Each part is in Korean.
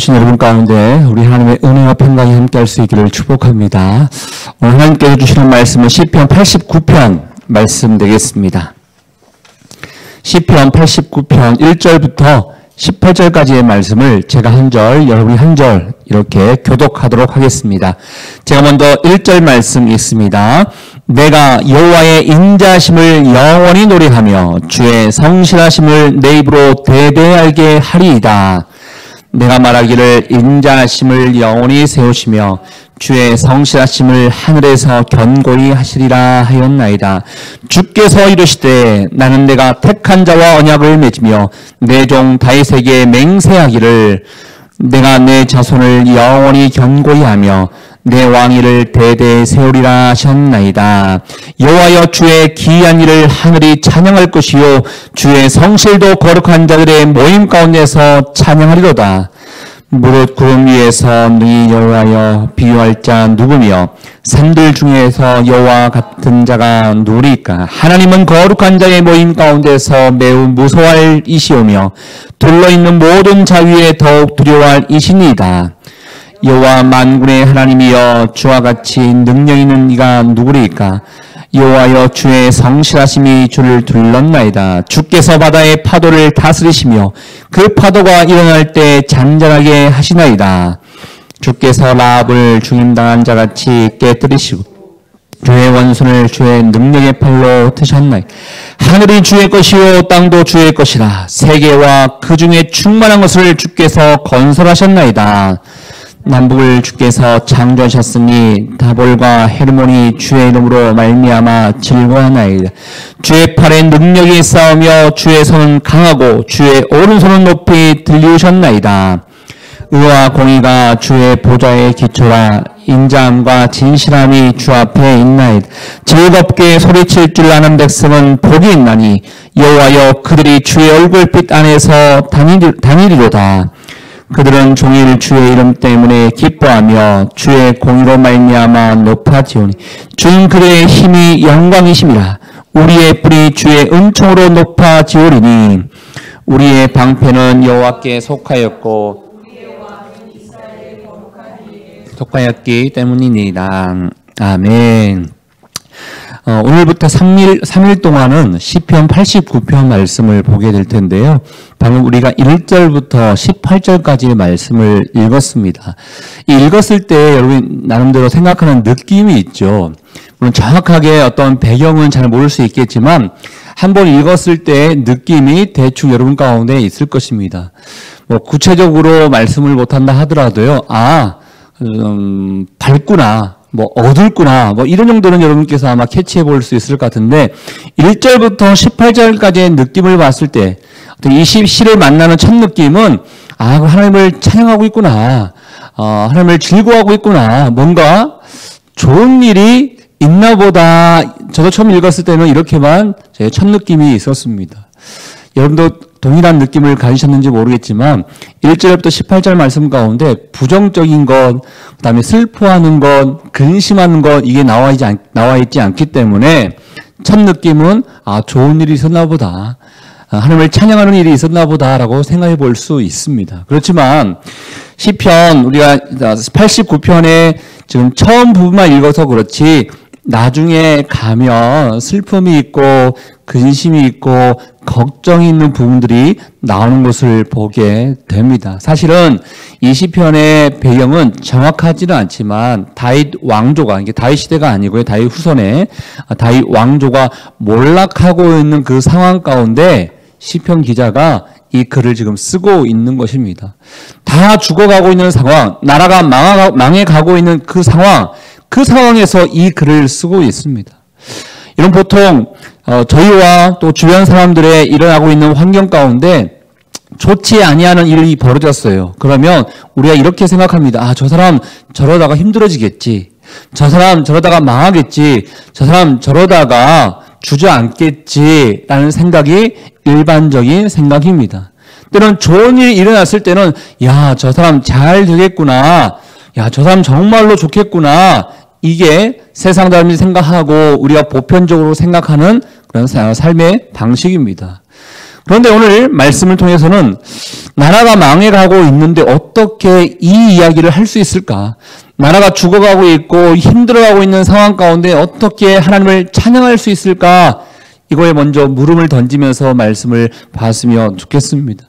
오신 여러분 가운데 우리 하나님의 은혜와 평강이 함께할 수 있기를 축복합니다. 오늘 하나님께서 주시는 말씀은 시편 89편 말씀 되겠습니다. 시편 89편 1절부터 18절까지의 말씀을 제가 한 절, 여러분이 한 절 이렇게 교독하도록 하겠습니다. 제가 먼저 1절 말씀 읽습니다. 내가 여호와의 인자심을 영원히 노래하며 주의 성실하심을 내 입으로 대대 알게 하리이다. 내가 말하기를 인자심을 영원히 세우시며 주의 성실하심을 하늘에서 견고히 하시리라 하였나이다. 주께서 이르시되 나는 내가 택한 자와 언약을 맺으며 내 종 다윗에게 맹세하기를 내가 내 자손을 영원히 견고히 하며 내 왕위를 대대 세우리라 하셨나이다. 여호와여 주의 기이한 일을 하늘이 찬양할 것이요 주의 성실도 거룩한 자들의 모임 가운데서 찬양하리로다. 무릇 구름 위에서 네 여호와여 비유할 자 누구며 산들 중에서 여호와 같은 자가 누구리까? 하나님은 거룩한 자의 모임 가운데서 매우 무서워할 이시오며 둘러있는 모든 자 위에 더욱 두려워할 이시니이다. 여호와 만군의 하나님이여 주와 같이 능력 있는 이가 누구리까? 여호와여 주의 성실하심이 주를 둘렀나이다. 주께서 바다의 파도를 다스리시며 그 파도가 일어날 때 잔잔하게 하시나이다. 주께서 라합을 죽임당한 자같이 깨뜨리시고 주의 원수를 주의 능력의 팔로 트셨나이다. 하늘이 주의 것이요 땅도 주의 것이라. 세계와 그 중에 충만한 것을 주께서 건설하셨나이다. 남북을 주께서 창조하셨으니 다볼과 헤르몬이 주의 이름으로 말미암아 즐거워하나이다. 주의 팔에 능력이 있사오며 주의 손은 강하고 주의 오른손은 높이 들리우셨나이다. 의와 공의가 주의 보좌의 기초라. 인자함과 진실함이 주 앞에 있나이다. 즐겁게 소리칠 줄 아는 백성은 복이 있나니 여호와여 그들이 주의 얼굴빛 안에서 다니리로다. 그들은 종일 주의 이름 때문에 기뻐하며 주의 공의로 말미암아 높아지오니 주는 그들의 힘이 영광이심이라. 우리의 뿔이 주의 은총으로 높아지오리니 우리의 방패는 여호와께 속하였기 때문이니이다. 아멘. 오늘부터 3일 동안은 시편 89편 말씀을 보게 될 텐데요. 방금 우리가 1절부터 18절까지의 말씀을 읽었습니다. 이 읽었을 때 여러분 나름대로 생각하는 느낌이 있죠. 물론 정확하게 어떤 배경은 잘 모를 수 있겠지만 한번 읽었을 때 느낌이 대충 여러분 가운데 있을 것입니다. 구체적으로 말씀을 못한다 하더라도요. 밝구나. 어둡구나. 이런 정도는 여러분께서 아마 캐치해 볼 수 있을 것 같은데, 1절부터 18절까지의 느낌을 봤을 때, 이 시를 만나는 첫 느낌은, 하나님을 찬양하고 있구나. 하나님을 즐거워하고 있구나. 뭔가 좋은 일이 있나 보다. 저도 처음 읽었을 때는 이렇게만 제 첫 느낌이 있었습니다. 여러분도 동일한 느낌을 가지셨는지 모르겠지만 1절부터 18절 말씀 가운데 부정적인 것, 그다음에 슬퍼하는 것, 근심하는 것 이게 나와 있지 않기 때문에 첫 느낌은 좋은 일이 있었나 보다. 하나님을 찬양하는 일이 있었나 보다라고 생각해 볼 수 있습니다. 그렇지만 시편 우리가 89편에 지금 처음 부분만 읽어서 그렇지 나중에 가면 슬픔이 있고 근심이 있고 걱정이 있는 부분들이 나오는 것을 보게 됩니다. 사실은 이 시편의 배경은 정확하지는 않지만 다윗 왕조가, 이게 다윗 시대가 아니고요. 다윗 후손에 다윗 왕조가 몰락하고 있는 그 상황 가운데 시편 기자가 이 글을 지금 쓰고 있는 것입니다. 다 죽어가고 있는 상황, 나라가 망해가고 있는 그 상황에서 이 글을 쓰고 있습니다. 이런 보통 저희와 또 주변 사람들의 일어나고 있는 환경 가운데 좋지 아니하는 일이 벌어졌어요. 그러면 우리가 이렇게 생각합니다. 저 사람 저러다가 힘들어지겠지. 저 사람 저러다가 망하겠지. 저 사람 저러다가 주저앉겠지. 라는 생각이 일반적인 생각입니다. 때로는 좋은 일이 일어났을 때는 저 사람 잘 되겠구나. 저 사람 정말로 좋겠구나. 이게 세상 사람들이 생각하고 우리가 보편적으로 생각하는 그런 삶의 방식입니다. 그런데 오늘 말씀을 통해서는 나라가 망해가고 있는데 어떻게 이 이야기를 할 수 있을까? 나라가 죽어가고 있고 힘들어가고 있는 상황 가운데 어떻게 하나님을 찬양할 수 있을까? 이거에 먼저 물음을 던지면서 말씀을 봤으면 좋겠습니다.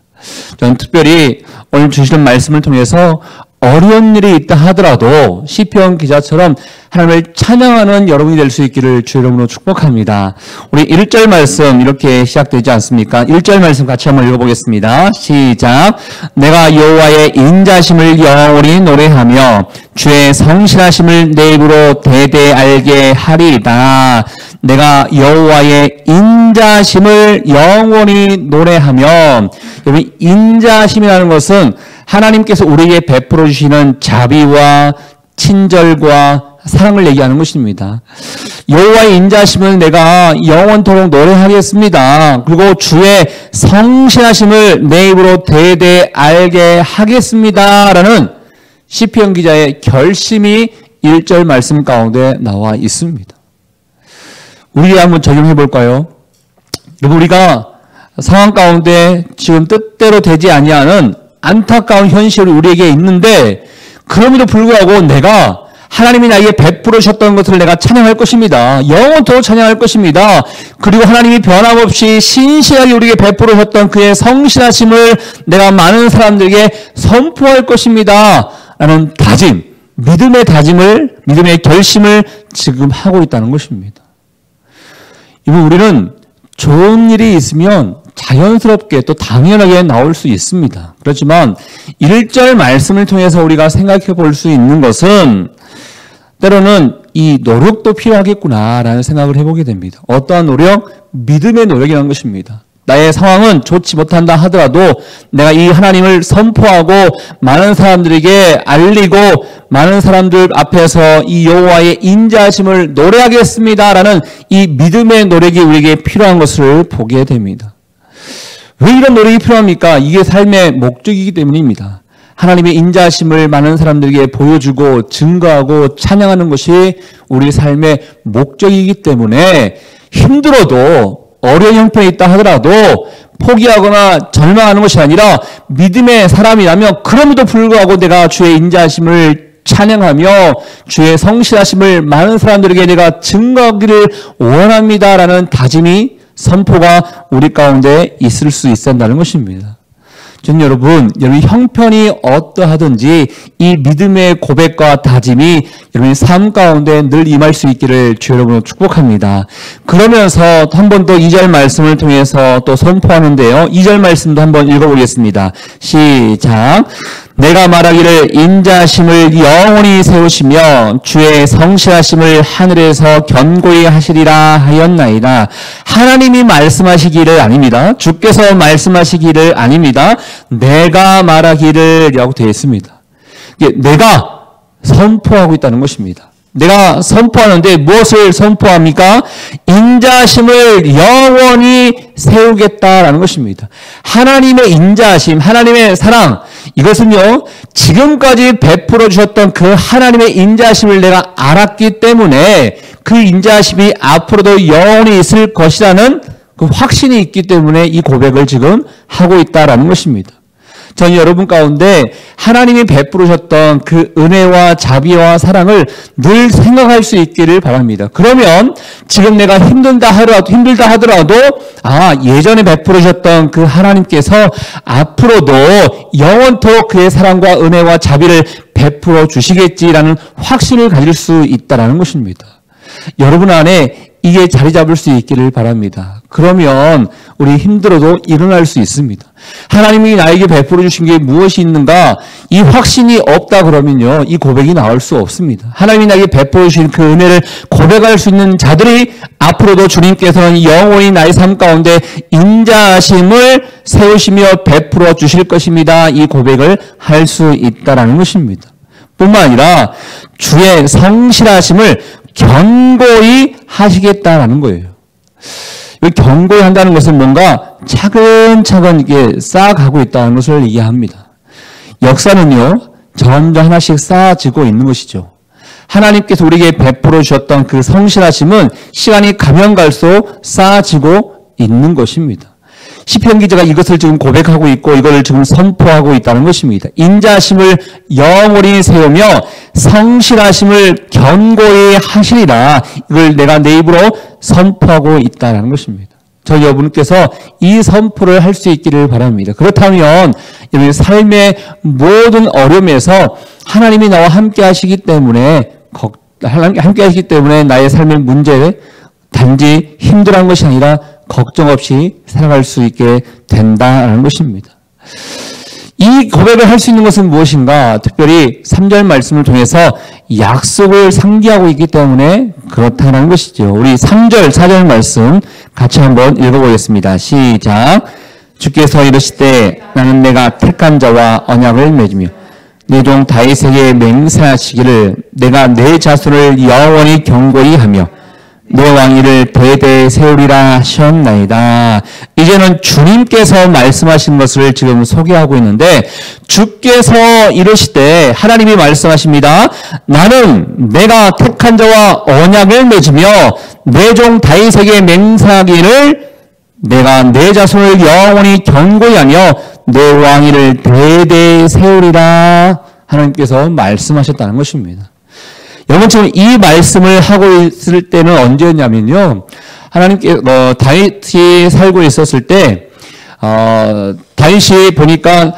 저는 특별히 오늘 주시는 말씀을 통해서 어려운 일이 있다 하더라도 시편 기자처럼 하나님을 찬양하는 여러분이 될 수 있기를 주 이름으로 축복합니다. 우리 1절 말씀 이렇게 시작되지 않습니까? 1절 말씀 같이 한번 읽어보겠습니다. 시작. 내가 여호와의 인자심을 영원히 노래하며 주의 성실하심을 내 입으로 대대 알게 하리이다. 내가 여호와의 인자심을 영원히 노래하며, 여러분 인자심이라는 것은 하나님께서 우리에게 베풀어 주시는 자비와 친절과 사랑을 얘기하는 것입니다. 여호와의 인자심을 내가 영원토록 노래하겠습니다. 그리고 주의 성실하심을 내 입으로 대대 알게 하겠습니다. 라는 시편 기자의 결심이 1절 말씀 가운데 나와 있습니다. 우리 한번 적용해 볼까요? 여러분, 우리가 상황 가운데 지금 뜻대로 되지 아니하는 안타까운 현실이 우리에게 있는데, 그럼에도 불구하고 내가 하나님이 나에게 베풀어 주셨던 것을 내가 찬양할 것입니다. 영원토록 찬양할 것입니다. 그리고 하나님이 변함없이 신실하게 우리에게 베풀어 주셨던 그의 성실하심을 내가 많은 사람들에게 선포할 것입니다. 라는 다짐, 믿음의 다짐을, 믿음의 결심을 지금 하고 있다는 것입니다. 이번 우리는 좋은 일이 있으면 자연스럽게 또 당연하게 나올 수 있습니다. 그렇지만 1절 말씀을 통해서 우리가 생각해 볼 수 있는 것은 때로는 이 노력도 필요하겠구나라는 생각을 해보게 됩니다. 어떠한 노력? 믿음의 노력이라는 것입니다. 나의 상황은 좋지 못한다 하더라도 내가 이 하나님을 선포하고 많은 사람들에게 알리고 많은 사람들 앞에서 이 여호와의 인자하심을 노래하겠습니다라는 이 믿음의 노력이 우리에게 필요한 것을 보게 됩니다. 왜 이런 노력이 필요합니까? 이게 삶의 목적이기 때문입니다. 하나님의 인자하심을 많은 사람들에게 보여주고 증거하고 찬양하는 것이 우리 삶의 목적이기 때문에 힘들어도 어려운 형편이 있다 하더라도 포기하거나 절망하는 것이 아니라 믿음의 사람이라면 그럼에도 불구하고 내가 주의 인자하심을 찬양하며 주의 성실하심을 많은 사람들에게 내가 증거하기를 원합니다라는 다짐이 선포가 우리 가운데 있을 수 있어야 한다는 것입니다. 저는 여러분 형편이 어떠하든지 이 믿음의 고백과 다짐이 여러분의 삶 가운데 늘 임할 수 있기를 주 여러분을 축복합니다. 그러면서 한 번 더 2절 말씀을 통해서 또 선포하는데요. 2절 말씀도 한번 읽어보겠습니다. 시작. 내가 말하기를 인자심을 영원히 세우시며 주의 성실하심을 하늘에서 견고히 하시리라 하였나이다. 하나님이 말씀하시기를 아닙니다. 주께서 말씀하시기를 아닙니다. 내가 말하기를 라고 되어 있습니다. 내가 선포하고 있다는 것입니다. 내가 선포하는데 무엇을 선포합니까? 인자심을 영원히 세우겠다라는 것입니다. 하나님의 인자심, 하나님의 사랑, 이것은요 지금까지 베풀어 주셨던 그 하나님의 인자심을 내가 알았기 때문에 그 인자심이 앞으로도 영원히 있을 것이라는 그 확신이 있기 때문에 이 고백을 지금 하고 있다라는 것입니다. 저는 여러분 가운데 하나님이 베풀으셨던 그 은혜와 자비와 사랑을 늘 생각할 수 있기를 바랍니다. 그러면 지금 내가 힘들다 하더라도 예전에 베풀으셨던 그 하나님께서 앞으로도 영원토록 그의 사랑과 은혜와 자비를 베풀어 주시겠지라는 확신을 가질 수 있다는 것입니다. 여러분 안에 이게 자리 잡을 수 있기를 바랍니다. 그러면 우리 힘들어도 일어날 수 있습니다. 하나님이 나에게 베풀어 주신 게 무엇이 있는가? 이 확신이 없다 그러면요 이 고백이 나올 수 없습니다. 하나님이 나에게 베풀어 주신 그 은혜를 고백할 수 있는 자들이 앞으로도 주님께서는 영원히 나의 삶 가운데 인자하심을 세우시며 베풀어 주실 것입니다. 이 고백을 할 수 있다라는 것입니다. 뿐만 아니라 주의 성실하심을 견고히 하시겠다라는 거예요. 견고히 한다는 것은 뭔가 차근차근 이게 쌓아가고 있다는 것을 얘기합니다. 역사는요, 점점 하나씩 쌓아지고 있는 것이죠. 하나님께서 우리에게 베풀어 주셨던 그 성실하심은 시간이 가면 갈수록 쌓아지고 있는 것입니다. 시편 기자가 이것을 지금 고백하고 있고 이걸 지금 선포하고 있다는 것입니다. 인자심을 영원히 세우며 성실하심을 견고히 하시리라. 이걸 내가 내 입으로 선포하고 있다는 것입니다. 저희 여러분께서 이 선포를 할 수 있기를 바랍니다. 그렇다면 여러분의 삶의 모든 어려움에서 하나님이 나와 함께 하시기 때문에 함께 하시기 때문에 나의 삶의 문제에 단지 힘들어한 것이 아니라 걱정 없이 살아갈 수 있게 된다는 것입니다. 이 고백을 할 수 있는 것은 무엇인가? 특별히 3절 말씀을 통해서 약속을 상기하고 있기 때문에 그렇다는 것이죠. 우리 3절, 4절 말씀 같이 한번 읽어보겠습니다. 시작. 주께서 이르시되 나는 내가 택한 자와 언약을 맺으며 내 종 다윗에게 맹세하시기를 내가 내 자손을 영원히 견고히 하며 내 왕위를 대대 세우리라 하셨나이다. 이제는 주님께서 말씀하신 것을 지금 소개하고 있는데 주께서 이르시되 하나님이 말씀하십니다. 나는 내가 택한 자와 언약을 맺으며 내 종 다윗에게 맹세하기를 내가 내 자손을 영원히 견고히 하며 내 왕위를 대대 세우리라 하나님께서 말씀하셨다는 것입니다. 여러분 지금 이 말씀을 하고 있을 때는 언제였냐면요. 하나님께 다윗이 살고 있었을 때 다윗이 보니까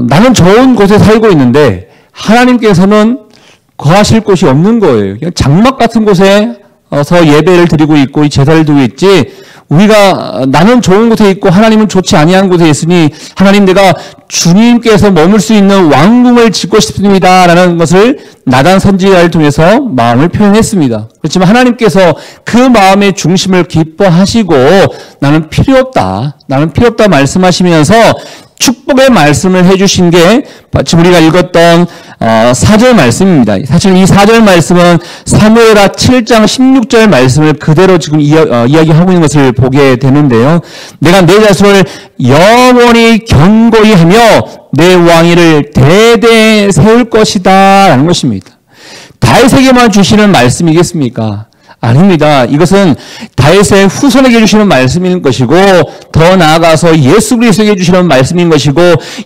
나는 좋은 곳에 살고 있는데 하나님께서는 거하실 곳이 없는 거예요. 그냥 장막 같은 곳에서 예배를 드리고 있고 제사를 드리고 있지. 우리가 나는 좋은 곳에 있고 하나님은 좋지 아니한 곳에 있으니 하나님 내가 주님께서 머물 수 있는 왕궁을 짓고 싶습니다라는 것을 나단 선지자를 통해서 마음을 표현했습니다. 그렇지만 하나님께서 그 마음의 중심을 기뻐하시고 나는 필요 없다 말씀하시면서 축복의 말씀을 해주신 게 지금 우리가 읽었던 4절 말씀입니다. 사실 이 4절 말씀은 사무엘하 7장 16절 말씀을 그대로 지금 이야기하고 있는 것을 보게 되는데요. 내가 내 자손을 영원히 견고히 하며 내 왕위를 대대 세울 것이다 라는 것입니다. 다윗에게만 주시는 말씀이겠습니까? 아닙니다. 이것은 다윗의 후손에게 주시는 말씀인 것이고 더 나아가서 예수 그리스도에게 주시는 말씀인 것이고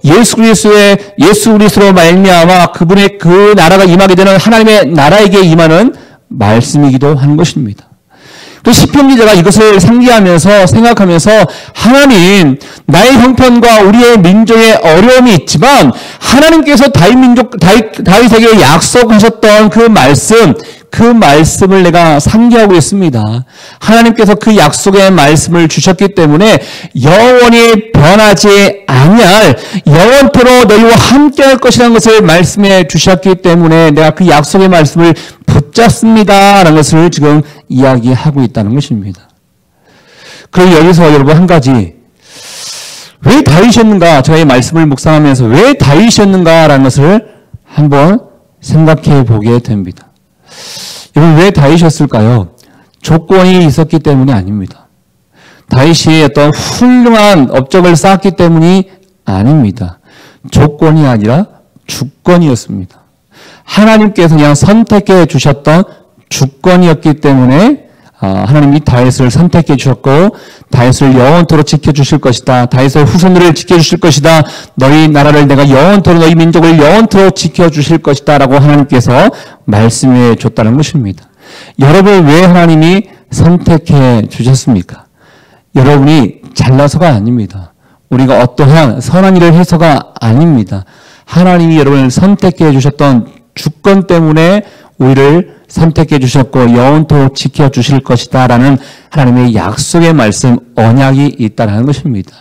예수 그리스도로 말미암아 그분의 그 나라가 임하게 되는 하나님의 나라에게 임하는 말씀이기도 하는 것입니다. 또 시편 기자가 이것을 상기하면서 생각하면서 하나님 나의 형편과 우리의 민족의 어려움이 있지만 하나님께서 다윗에게 약속하셨던 그 말씀을 내가 상기하고 있습니다. 하나님께서 그 약속의 말씀을 주셨기 때문에 영원히 변하지 아니할 영원토록 너희와 함께할 것이라는 것을 말씀해 주셨기 때문에 내가 그 약속의 말씀을 붙잡습니다라는 것을 지금 이야기하고 있다는 것입니다. 그리고 여기서 여러분 한 가지 왜 다윗이었는가 저의 말씀을 묵상하면서 왜 다윗이었는가라는 것을 한번 생각해 보게 됩니다. 여러분 왜 다윗이었을까요? 조건이 있었기 때문이 아닙니다. 다윗이 어떤 훌륭한 업적을 쌓았기 때문이 아닙니다. 조건이 아니라 주권이었습니다. 하나님께서 그냥 선택해 주셨던 주권이었기 때문에 하나님이 다윗을 선택해 주셨고 다윗을 영원토록 지켜주실 것이다. 다윗의 후손들을 지켜주실 것이다. 너희 나라를 내가 영원토록 너희 민족을 영원토록 지켜주실 것이다 라고 하나님께서 말씀해 줬다는 것입니다. 여러분을 왜 하나님이 선택해 주셨습니까? 여러분이 잘나서가 아닙니다. 우리가 어떠한 선한 일을 해서가 아닙니다. 하나님이 여러분을 선택해 주셨던 주권 때문에 우리를 선택해 주셨고 영원토록 지켜주실 것이다 라는 하나님의 약속의 말씀, 언약이 있다는 것입니다.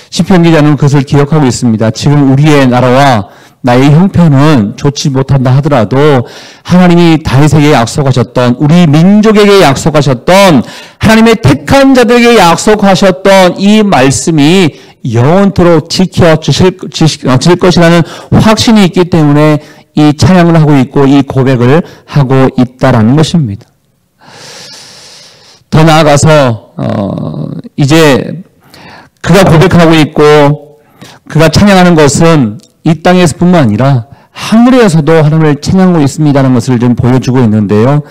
시편 기자는 그것을 기억하고 있습니다. 지금 우리의 나라와 나의 형편은 좋지 못한다 하더라도 하나님이 다윗에게 약속하셨던 우리 민족에게 약속하셨던 하나님의 택한 자들에게 약속하셨던 이 말씀이 영원토록 지켜주실 것이라는 확신이 있기 때문에 이 찬양을 하고 있고 이 고백을 하고 있다라는 것입니다. 더 나아가서 이제 그가 고백하고 있고 그가 찬양하는 것은 이 땅에서뿐만 아니라 하늘에서도 하나님을 찬양하고 있습니다라는 것을 좀 보여주고 있는데요.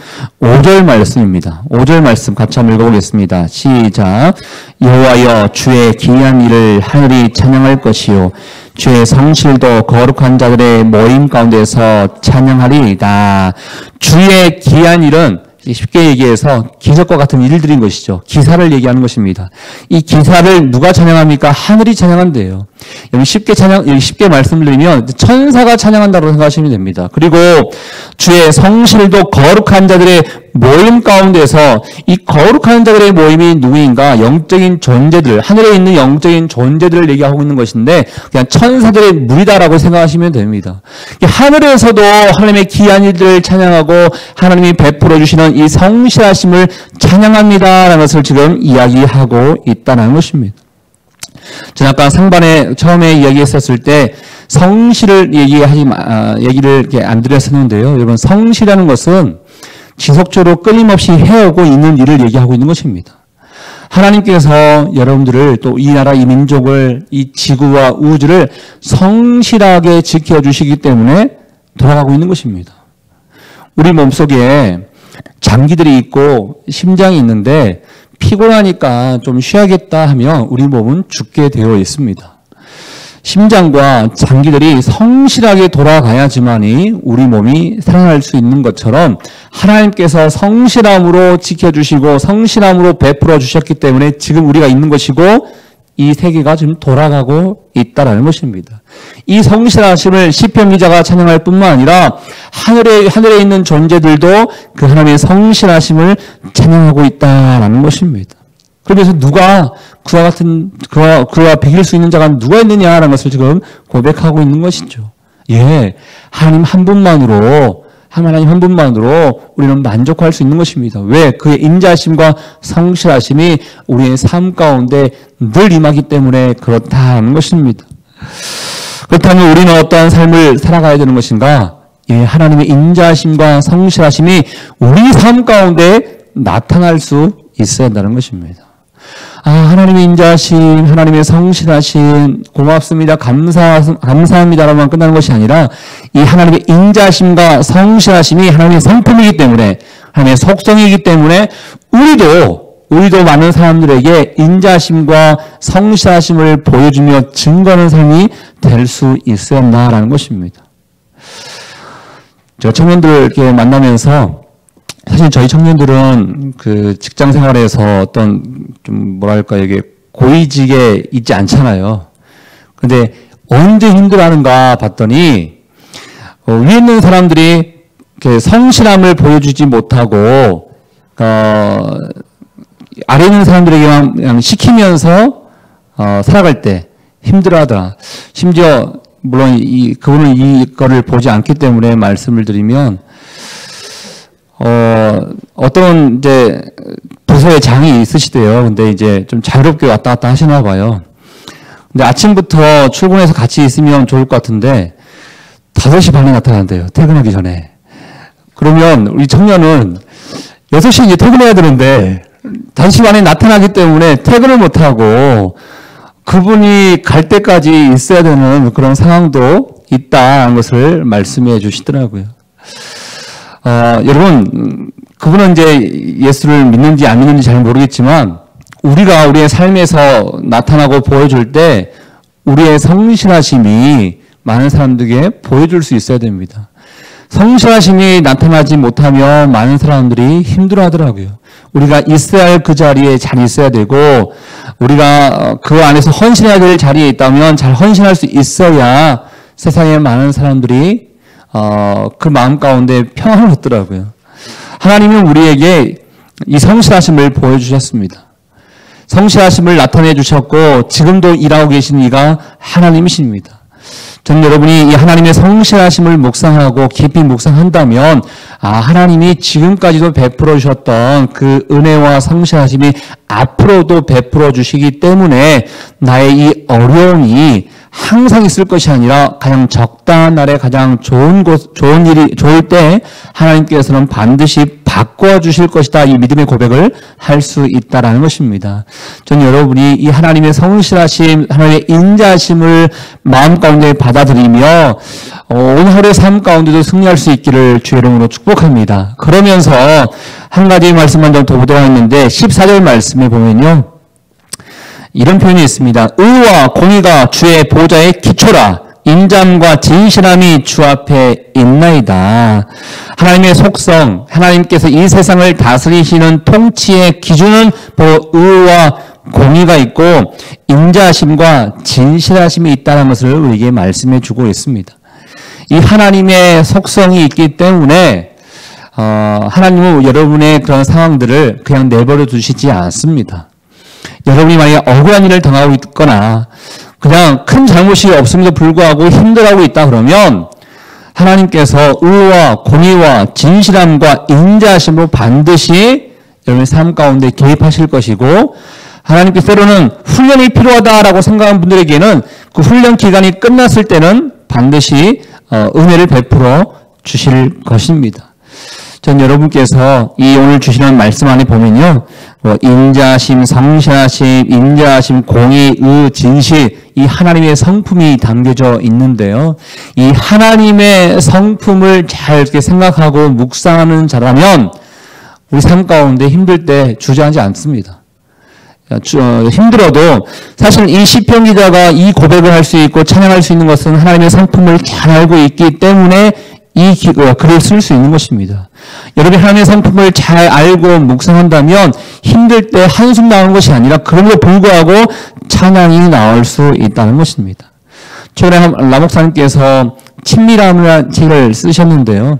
5절 말씀입니다. 5절 말씀 같이 한번 읽어보겠습니다. 시작. 여호와여 주의 기이한 일을 하늘이 찬양할 것이요 주의 성실도 거룩한 자들의 모임 가운데서 찬양하리이다. 주의 기이한 일은 쉽게 얘기해서 기적과 같은 일들인 것이죠. 기사를 얘기하는 것입니다. 이 기사를 누가 찬양합니까? 하늘이 찬양한대요. 여기 쉽게 말씀드리면 천사가 찬양한다고 생각하시면 됩니다. 그리고 주의 성실도 거룩한 자들의 모임 가운데서 이 거룩한 자들의 모임이 누구인가? 영적인 존재들, 하늘에 있는 영적인 존재들을 얘기하고 있는 것인데 그냥 천사들의 무리다라고 생각하시면 됩니다. 하늘에서도 하나님의 기이한 일들을 찬양하고 하나님이 베풀어 주시는 이 성실하심을 찬양합니다라는 것을 지금 이야기하고 있다는 것입니다. 저는 아까 상반에 처음에 이야기했었을 때 성실을 얘기를 이렇게 안 드렸었는데요. 여러분 성실이라는 것은 지속적으로 끊임없이 해오고 있는 일을 얘기하고 있는 것입니다. 하나님께서 여러분들을 또 이 나라, 이 민족을, 이 지구와 우주를 성실하게 지켜주시기 때문에 돌아가고 있는 것입니다. 우리 몸속에 장기들이 있고 심장이 있는데 피곤하니까 좀 쉬어야겠다 하면 우리 몸은 죽게 되어 있습니다. 심장과 장기들이 성실하게 돌아가야지만이 우리 몸이 살아날 수 있는 것처럼 하나님께서 성실함으로 지켜주시고 성실함으로 베풀어 주셨기 때문에 지금 우리가 있는 것이고 이 세계가 지금 돌아가고 있다라는 것입니다. 이 성실하심을 시편 기자가 찬양할 뿐만 아니라 하늘에 있는 존재들도 그 하나님의 성실하심을 찬양하고 있다라는 것입니다. 그래서 누가 그와 비길 수 있는 자가 누가 있느냐라는 것을 지금 고백하고 있는 것이죠. 예, 하나님 한 분만으로 우리는 만족할 수 있는 것입니다. 왜? 그의 인자심과 성실하심이 우리의 삶 가운데 늘 임하기 때문에 그렇다는 것입니다. 그렇다면 우리는 어떠한 삶을 살아가야 되는 것인가? 예, 하나님의 인자심과 성실하심이 우리 삶 가운데 나타날 수 있어야 한다는 것입니다. 하나님의 인자심, 하나님의 성실하심, 고맙습니다, 감사합니다라고만 끝나는 것이 아니라 이 하나님의 인자심과 성실하심이 하나님의 성품이기 때문에, 하나님의 속성이기 때문에 우리도 많은 사람들에게 인자심과 성실하심을 보여주며 증거하는 삶이 될 수 있어야 한다라는 것입니다. 제가 청년들을 이렇게 만나면서 사실 저희 청년들은 그 직장 생활에서 어떤 좀 이게 고위직에 있지 않잖아요. 근데 언제 힘들어하는가 봤더니 위에 있는 사람들이 이렇게 성실함을 보여주지 못하고 아래 있는 사람들에게만 그냥 시키면서 살아갈 때 힘들어하더라. 심지어 물론 그분은 이거를 보지 않기 때문에 말씀을 드리면 어떤 이제 부서에 장이 있으시대요. 근데 이제 좀 자유롭게 왔다 갔다 하시나 봐요. 근데 아침부터 출근해서 같이 있으면 좋을 것 같은데 5시 반에 나타난대요. 퇴근하기 전에. 그러면 우리 청년은 6시에 이제 퇴근해야 되는데 5시 반에 나타나기 때문에 퇴근을 못하고 그분이 갈 때까지 있어야 되는 그런 상황도 있다는 것을 말씀해 주시더라고요. 여러분, 그분은 이제 예수를 믿는지 안 믿는지 잘 모르겠지만, 우리가 우리의 삶에서 나타나고 보여줄 때, 우리의 성실하심이 많은 사람들에게 보여줄 수 있어야 됩니다. 성실하심이 나타나지 못하면 많은 사람들이 힘들어 하더라고요. 우리가 있어야 할 그 자리에 잘 있어야 되고, 우리가 그 안에서 헌신해야 될 자리에 있다면 잘 헌신할 수 있어야 세상에 많은 사람들이 그 마음 가운데 평안을 얻더라고요. 하나님은 우리에게 이 성실하심을 보여주셨습니다. 성실하심을 나타내 주셨고 지금도 일하고 계신 이가 하나님이십니다. 저는 여러분이 이 하나님의 성실하심을 묵상하고 깊이 묵상한다면 하나님이 지금까지도 베풀어 주셨던 그 은혜와 성실하심이 앞으로도 베풀어 주시기 때문에 나의 이 어려움이 항상 있을 것이 아니라 가장 적당한 날에 가장 좋을 때 하나님께서는 반드시 바꿔 주실 것이다. 이 믿음의 고백을 할 수 있다라는 것입니다. 전 여러분이 이 하나님의 성실하심, 하나님의 인자하심을 마음 가운데 받아들이며 오늘 하루의 삶 가운데도 승리할 수 있기를 주의 이름으로 축복합니다. 그러면서 한 가지 말씀만 더 보도록 했는데 14절 말씀에 보면요. 이런 표현이 있습니다. 의와 공의가 주의 보좌의 기초라. 인자함과 진실함이 주 앞에 있나이다. 하나님의 속성, 하나님께서 이 세상을 다스리시는 통치의 기준은 바로 의와 공의가 있고 인자하심과 진실하심이 있다는 것을 우리에게 말씀해 주고 있습니다. 이 하나님의 속성이 있기 때문에 하나님은 여러분의 그런 상황들을 그냥 내버려 두시지 않습니다. 여러분이 만약에 억울한 일을 당하고 있거나 그냥 큰 잘못이 없음에도 불구하고 힘들어하고 있다 그러면 하나님께서 의와 공의와 진실함과 인자하심으로 반드시 여러분의 삶 가운데 개입하실 것이고 하나님께서 때로는 훈련이 필요하다라고 생각하는 분들에게는 그 훈련 기간이 끝났을 때는 반드시 은혜를 베풀어 주실 것입니다. 전 여러분께서 이 오늘 주시는 말씀 안에 보면요. 인자심, 성실하심, 인자심, 공의, 의, 진실 이 하나님의 성품이 담겨져 있는데요. 이 하나님의 성품을 잘 이렇게 생각하고 묵상하는 자라면 우리 삶 가운데 힘들 때 주저하지 않습니다. 힘들어도 사실 이 시편 기자가 이 고백을 할 수 있고 찬양할 수 있는 것은 하나님의 성품을 잘 알고 있기 때문에 이 글을 쓸 수 있는 것입니다. 여러분이 하나님의 성품을 잘 알고 묵상한다면 힘들 때 한숨 나오는 것이 아니라 그럼에도 불구하고 찬양이 나올 수 있다는 것입니다. 최근에 라목사님께서 친밀함이라는 책을 쓰셨는데요.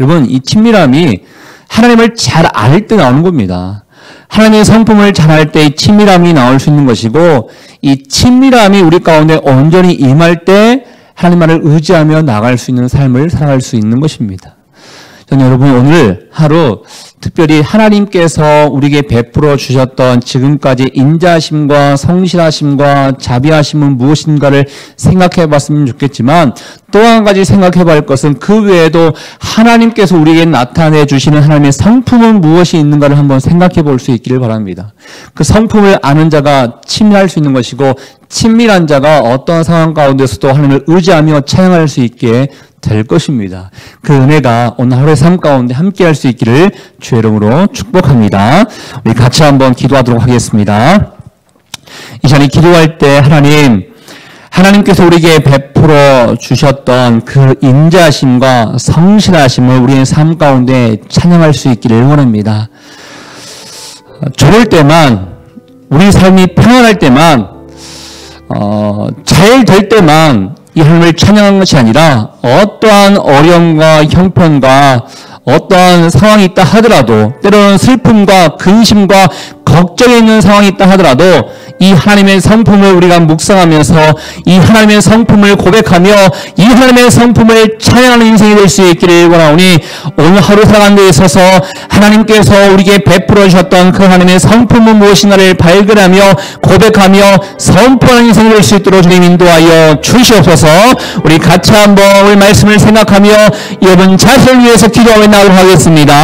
여러분 이 친밀함이 하나님을 잘 알 때 나오는 겁니다. 하나님의 성품을 잘 알 때 이 친밀함이 나올 수 있는 것이고 이 친밀함이 우리 가운데 온전히 임할 때 하나님만을 의지하며 나갈 수 있는 삶을 살아갈 수 있는 것입니다. 저는 여러분 오늘 하루 특별히 하나님께서 우리에게 베풀어 주셨던 지금까지 인자하심과 성실하심과 자비하심은 무엇인가를 생각해 봤으면 좋겠지만 또 한 가지 생각해 볼 것은 그 외에도 하나님께서 우리에게 나타내 주시는 하나님의 성품은 무엇이 있는가를 한번 생각해 볼 수 있기를 바랍니다. 그 성품을 아는 자가 친밀할 수 있는 것이고 친밀한 자가 어떤 상황 가운데서도 하나님을 의지하며 찬양할 수 있게 될 것입니다. 그 은혜가 오늘 하루의 삶 가운데 함께 할 수 있기를 주의 이름으로 축복합니다. 우리 같이 한번 기도하도록 하겠습니다. 이 시간에 기도할 때 하나님께서 우리에게 베풀어 주셨던 그 인자하심과 성실하심을 우리의 삶 가운데 찬양할 수 있기를 원합니다. 좋을 때만 우리 삶이 평안할 때만 잘 될 때만 이 하나님을 찬양하는 것이 아니라 어떠한 어려움과 형편과 어떠한 상황이 있다 하더라도 때로는 슬픔과 근심과 걱정이 있는 상황이 있다 하더라도 이 하나님의 성품을 우리가 묵상하면서 이 하나님의 성품을 고백하며 이 하나님의 성품을 찬양하는 인생이 될 수 있기를 원하오니 오늘 하루 살아가는 데 있어서 하나님께서 우리에게 베풀어 주셨던 그 하나님의 성품은 무엇인가를 발견하며 고백하며 선포하는 인생이 될 수 있도록 주님 인도하여 주시옵소서. 우리 같이 한번 오늘 말씀을 생각하며 여러분 자신을 위해서 기도하며 나오도록 하겠습니다.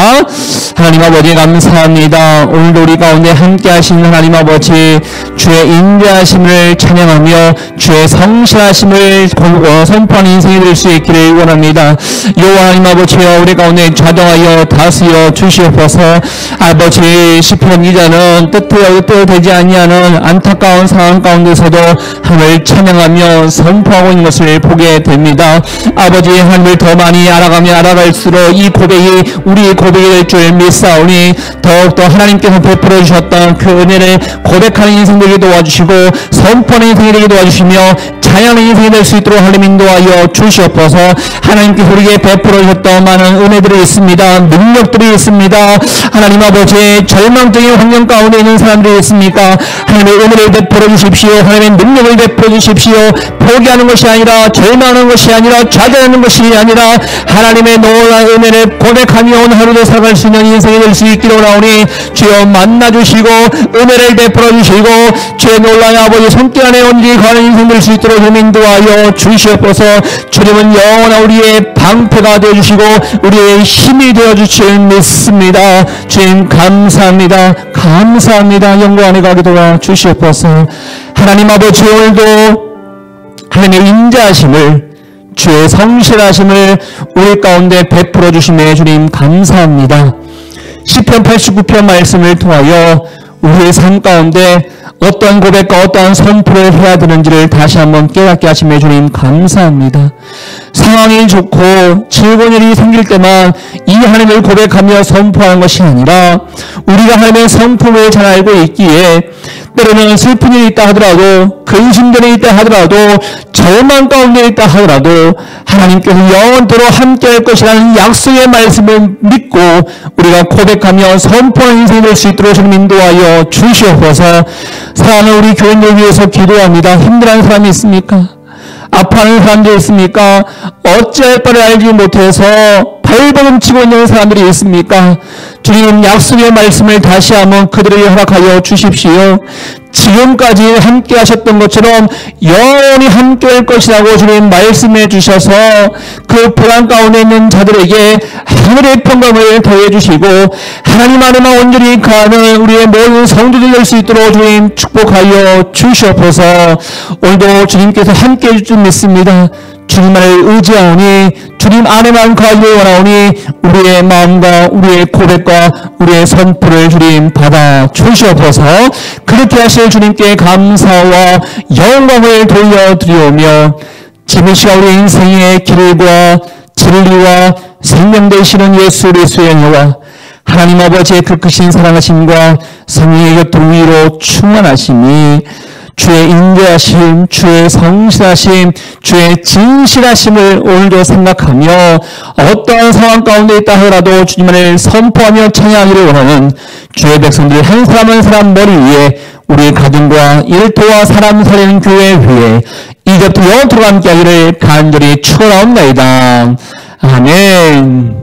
하나님 아버지 감사합니다. 오늘도 우리 가운데 함께 하시는 하나님 아버지 주의 인자하심을 찬양하며 주의 성실하심을 선포하는 인생이 될 수 있기를 원합니다. 여호와 하나님 아버지여 우리 가운데 좌정하여 다스려 주시옵소서. 아버지 시편 기자는 뜻대로 되지 아니하는 안타까운 상황 가운데서도 하나님을 찬양하며 선포하고 있는 것을 보게 됩니다. 아버지 하나님을 더 많이 알아가며 알아갈수록 이 고백이 우리 고백이 될 줄 믿사오니 더욱더 하나님께서 베풀어 주셨던 그 은혜를 고백하는 인생 되게 도와주시고 선포하는 인생이 되게 도와주시며 찬양하는 인생이 될 수 있도록 하나님 인도하여 주시옵소서. 하나님께서 우리에게 베풀어 주셨던 많은 은혜들이 있습니다. 능력들이 있습니다. 하나님 아버지 절망적인 환경 가운데 있는 사람들이 있습니까? 하나님의 은혜를 베풀어 주십시오. 하나님의 능력을 베풀어 주십시오. 포기하는 것이 아니라 절망하는 것이 아니라 좌절하는 것이 아니라 하나님의 놀라운 은혜를 고백하며 오늘 하루도 살아갈 수 있는 인생이 될 수 있기를 원하오니 주여 만나주시옵소서. 주시고 은혜를 베풀어 주시고 주의 놀라운 아버지 손길 안에 온전히 가는 인생 될 수 있도록 주님 인도하여 주시옵소서. 주님은 영원한 우리의 방패가 되어주시고 우리의 힘이 되어주실 믿습니다. 주님 감사합니다. 감사합니다. 영광 안에 가게 도와 주시옵소서. 하나님 아버지 오늘도 하나님의 인자하심을 주의 성실하심을 우리 가운데 베풀어 주심에 주님 감사합니다. 시편 89편 말씀을 통하여 우리의 삶 가운데 어떠한 고백과 어떠한 선포를 해야 되는지를 다시 한번 깨닫게 하심에 주님 감사합니다. 상황이 좋고 즐거운 일이 생길 때만 이 하나님을 고백하며 선포하는 것이 아니라 우리가 하나님의 성품을 잘 알고 있기에 때로는 슬픈 일이 있다 하더라도 근심되는 일이 있다 하더라도 절망 가운데 있다 하더라도 하나님께서 영원토록 함께할 것이라는 약속의 말씀을 믿고 우리가 고백하며 선포하는 인생이 될 수 있도록 주님 인도하여 주시옵소서. 사랑하는 우리 교인들 위해서 기도합니다. 힘들어하는 사람이 있습니까? 아파하는 사람들이 있습니까? 어찌할 바를 알지 못해서 발버둥치고 있는 사람들이 있습니까? 주님 약속의 말씀을 다시 한번 그들에게 허락하여 주십시오. 지금까지 함께 하셨던 것처럼 영원히 함께 할 것이라고 주님 말씀해 주셔서 그 불안 가운데 있는 자들에게 하늘의 평강을 더해 주시고 하나님 안에만 온전히 가는 우리의 모든 성도들 될 수 있도록 주님 축복하여 주시옵소서. 오늘도 주님께서 함께 해줄 줄 믿습니다. 주님만을 의지하오니 주님 안에만 가기를 원하오니 우리의 마음과 우리의 고백과 우리의 선포를 주님 받아 주시옵소서. 그렇게 하실 주님께 감사와 영광을 돌려드리오며 지금 시간 우리 인생의 길과 진리와 생명 되시는 예수 그리스도의 은혜와 하나님 아버지의 그 크신 사랑하심과 성령의 교통 위로 충만하심이 주의 인자하심, 주의 성실하심, 주의 진실하심을 오늘도 생각하며 어떠한 상황 가운데 있다 하더라도 주님을 선포하며 찬양하기를 원하는 주의 백성들 한 사람 한 사람 머리 위에 우리 가정과 일터와 사람 살리는 교회 위에 이제부터 영원토록 함께하기를 간절히 축원하옵나이다. 아멘.